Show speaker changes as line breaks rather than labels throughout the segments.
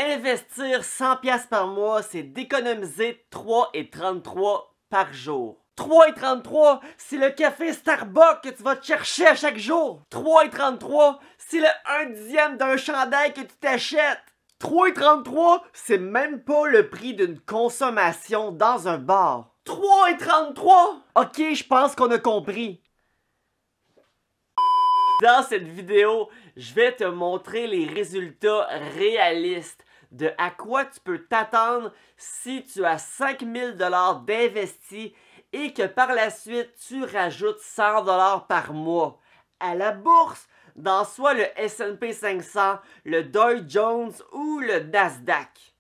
Investir 100$ par mois, c'est d'économiser 3,33 par jour. 3,33, c'est le café Starbucks que tu vas te chercher à chaque jour. 3,33, c'est le 1/10 d'un chandail que tu t'achètes. 3,33, c'est même pas le prix d'une consommation dans un bar. 3,33! Ok, je pense qu'on a compris. Dans cette vidéo, je vais te montrer les résultats réalistes de à quoi tu peux t'attendre si tu as 5000$ d'investis et que par la suite tu rajoutes 100$ par mois à la bourse dans soit le S&P 500, le Dow Jones ou le Nasdaq.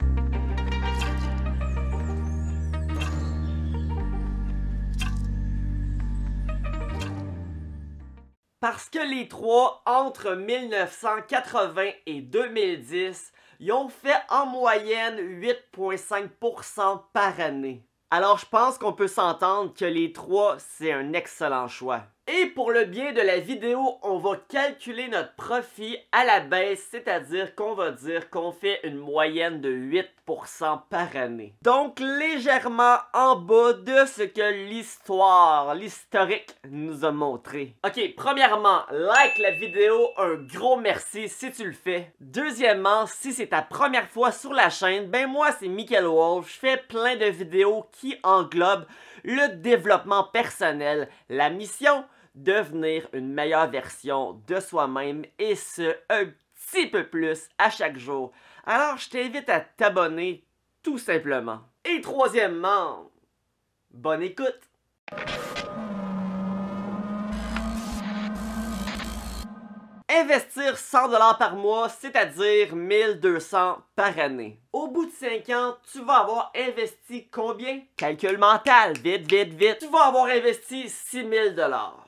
Parce que les trois, entre 1980 et 2010, ils ont fait en moyenne 8,5% par année. Alors je pense qu'on peut s'entendre que les trois, c'est un excellent choix. Et pour le bien de la vidéo, on va calculer notre profit à la baisse, c'est-à-dire qu'on va dire qu'on fait une moyenne de 8% par année. Donc légèrement en bas de ce que l'historique nous a montré. Ok, premièrement, like la vidéo, un gros merci si tu le fais. Deuxièmement, si c'est ta première fois sur la chaîne, ben moi c'est Michael Wolf, je fais plein de vidéos qui englobent le développement personnel, la mission, devenir une meilleure version de soi-même et ce, un petit peu plus à chaque jour. Alors, je t'invite à t'abonner tout simplement. Et troisièmement, bonne écoute! Investir 100$ par mois, c'est-à-dire 1200$ par année. Au bout de 5 ans, tu vas avoir investi combien? Calcul mental, vite, vite, vite. Tu vas avoir investi 6000$.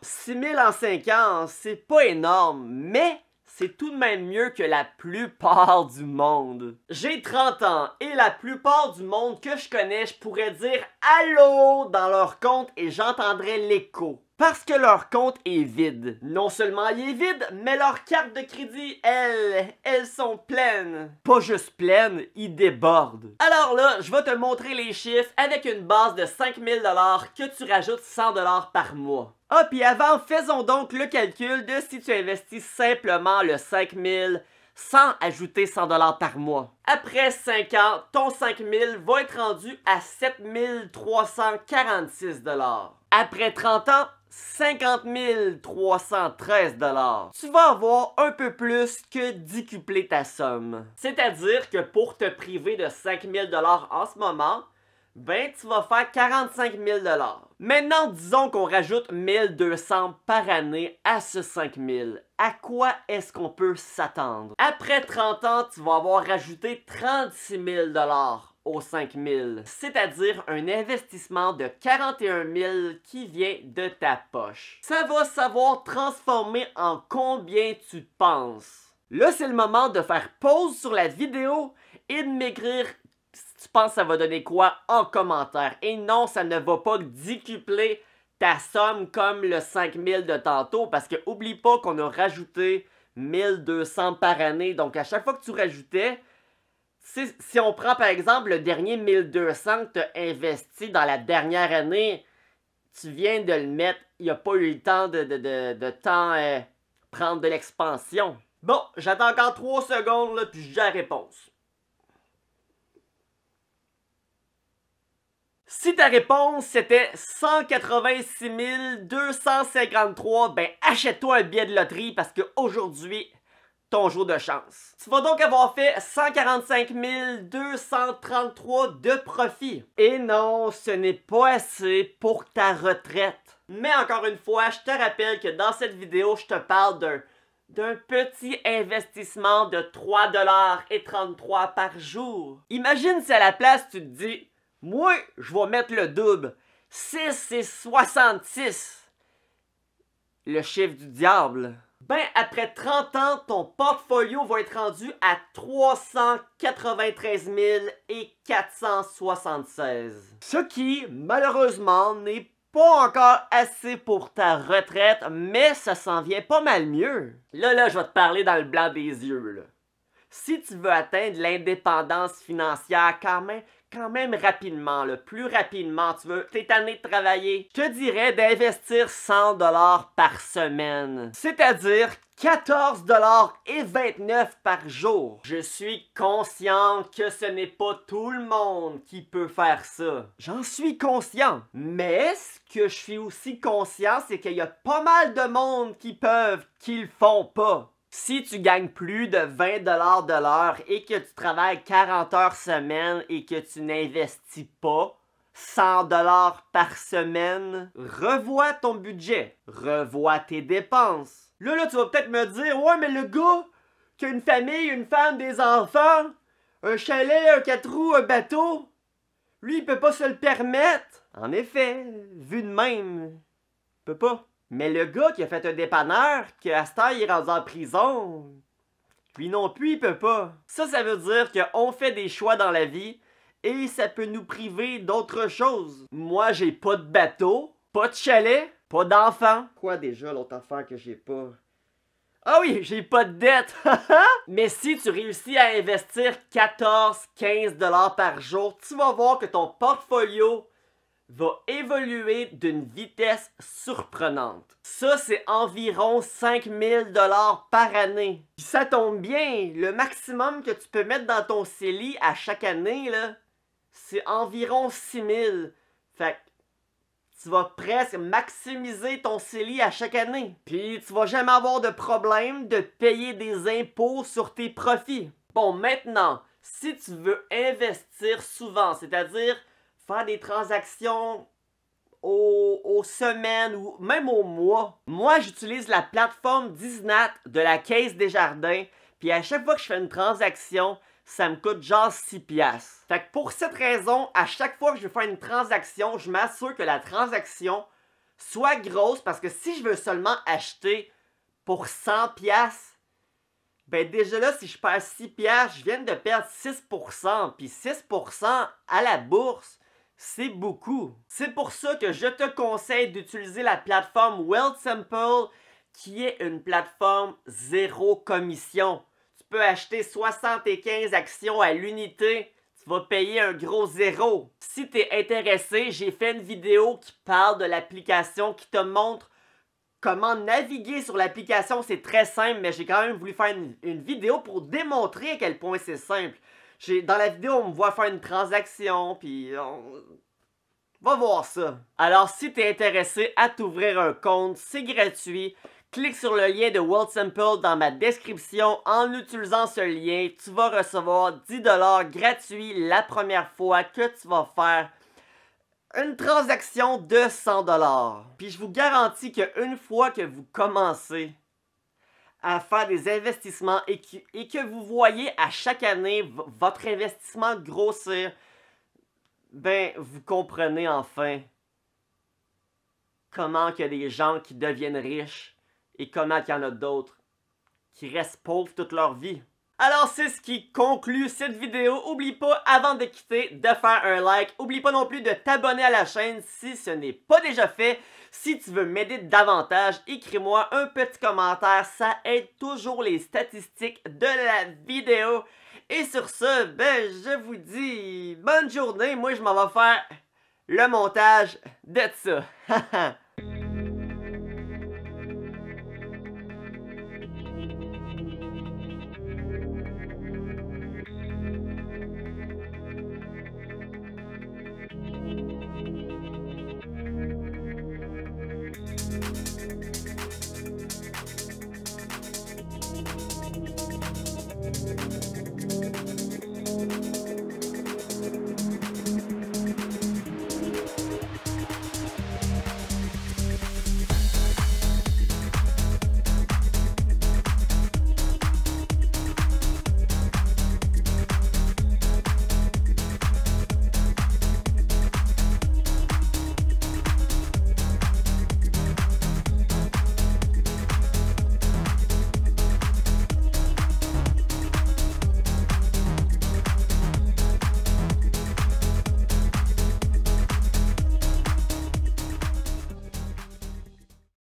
6000$ en 5 ans, c'est pas énorme, mais c'est tout de même mieux que la plupart du monde. J'ai 30 ans et la plupart du monde que je connais, je pourrais dire allô dans leur compte et j'entendrais l'écho. Parce que leur compte est vide. Non seulement il est vide, mais leurs cartes de crédit, elles sont pleines. Pas juste pleines, ils débordent. Alors là, je vais te montrer les chiffres avec une base de 5000$ que tu rajoutes 100$ par mois. Ah, puis avant, faisons donc le calcul de si tu investis simplement le 5000$ sans ajouter 100$ par mois. Après 5 ans, ton 5000$ va être rendu à 7346$. Après 30 ans, 50 313$. Tu vas avoir un peu plus que décupler ta somme. C'est-à-dire que pour te priver de 5000$ en ce moment, ben tu vas faire 45 000$. Maintenant, disons qu'on rajoute 1200$ par année à ce 5000$. À quoi est-ce qu'on peut s'attendre? Après 30 ans, tu vas avoir rajouté 36 000$ aux 5000$. C'est-à-dire un investissement de 41 000$ qui vient de ta poche. Ça va savoir transformer en combien tu penses. Là, c'est le moment de faire pause sur la vidéo et de m'écrire si tu penses que ça va donner quoi en commentaire. Et non, ça ne va pas décupler ta somme comme le 5000$ de tantôt parce que oublie pas qu'on a rajouté 1200$ par année. Donc à chaque fois que tu rajoutais, si on prend par exemple le dernier 1200$ que tu as investi dans la dernière année, tu viens de le mettre, il n'y a pas eu le temps de prendre de l'expansion. Bon, j'attends encore 3 secondes là, puis j'ai la réponse. Si ta réponse c'était 186 253, ben achète-toi un billet de loterie parce qu'aujourd'hui, ton jour de chance. Tu vas donc avoir fait 145 233 de profit. Et non, ce n'est pas assez pour ta retraite. Mais encore une fois, je te rappelle que dans cette vidéo, je te parle d'un petit investissement de 3,33$ par jour. Imagine si à la place, tu te dis, moi, je vais mettre le double. 6 c'est 66. Le chiffre du diable. Ben, après 30 ans, ton portfolio va être rendu à 393 476. Ce qui, malheureusement, n'est pas encore assez pour ta retraite, mais ça s'en vient pas mal mieux. Là, je vais te parler dans le blanc des yeux, là. Si tu veux atteindre l'indépendance financière quand même rapidement, le plus rapidement, t'es tanné de travailler, je te dirais d'investir 100 $ par semaine. C'est-à-dire 14,29 $ par jour. Je suis conscient que ce n'est pas tout le monde qui peut faire ça. J'en suis conscient. Mais ce que je suis aussi conscient, c'est qu'il y a pas mal de monde qui le font pas. Si tu gagnes plus de 20 $ de l'heure et que tu travailles 40 heures semaine et que tu n'investis pas 100 $ par semaine, revois ton budget, revois tes dépenses. Là, tu vas peut-être me dire, ouais, mais le gars qui a une famille, une femme, des enfants, un chalet, un 4 roues, un bateau, lui, il peut pas se le permettre. En effet, vu de même, il peut pas. Mais le gars qui a fait un dépanneur, qu'à cette heure il est rendu en prison, lui non plus il peut pas. Ça veut dire qu'on fait des choix dans la vie et ça peut nous priver d'autres choses. Moi j'ai pas de bateau, pas de chalet, pas d'enfant. Quoi déjà l'autre affaire que j'ai pas? Ah oui, j'ai pas de dette! Mais si tu réussis à investir 14-15 $ par jour, tu vas voir que ton portfolio va évoluer d'une vitesse surprenante. Ça, c'est environ 5 000 $ par année. Puis ça tombe bien, le maximum que tu peux mettre dans ton CELI à chaque année, là, c'est environ 6 000. Fait que tu vas presque maximiser ton CELI à chaque année. Puis tu vas jamais avoir de problème de payer des impôts sur tes profits. Bon, maintenant, si tu veux investir souvent, c'est-à-dire faire des transactions aux semaines ou même aux mois. Moi, j'utilise la plateforme Disnat de la Caisse Desjardins. Puis à chaque fois que je fais une transaction, ça me coûte genre 6 $. Fait que pour cette raison, à chaque fois que je veux faire une transaction, je m'assure que la transaction soit grosse. Parce que si je veux seulement acheter pour 100 $, ben déjà là, si je perds 6 $, je viens de perdre 6%. Puis 6% à la bourse, c'est beaucoup. C'est pour ça que je te conseille d'utiliser la plateforme Wealthsimple, qui est une plateforme zéro commission. Tu peux acheter 75 actions à l'unité, tu vas payer un gros zéro. Si tu es intéressé, j'ai fait une vidéo qui parle de l'application, qui te montre comment naviguer sur l'application. C'est très simple, mais j'ai quand même voulu faire une vidéo pour démontrer à quel point c'est simple. Dans la vidéo, on me voit faire une transaction, puis va voir ça. Alors, si tu es intéressé à t'ouvrir un compte, c'est gratuit. Clique sur le lien de Wealthsimple dans ma description. En utilisant ce lien, tu vas recevoir 10 $ gratuits la première fois que tu vas faire une transaction de 100 $. Puis je vous garantis qu'une fois que vous commencez à faire des investissements et que vous voyez à chaque année votre investissement grossir, ben, vous comprenez enfin comment il y a des gens qui deviennent riches et comment il y en a d'autres qui restent pauvres toute leur vie. Alors, c'est ce qui conclut cette vidéo. Oublie pas, avant de quitter, de faire un like. Oublie pas non plus de t'abonner à la chaîne si ce n'est pas déjà fait. Si tu veux m'aider davantage, écris-moi un petit commentaire. Ça aide toujours les statistiques de la vidéo. Et sur ce, ben, je vous dis bonne journée. Moi, je m'en vais faire le montage de ça.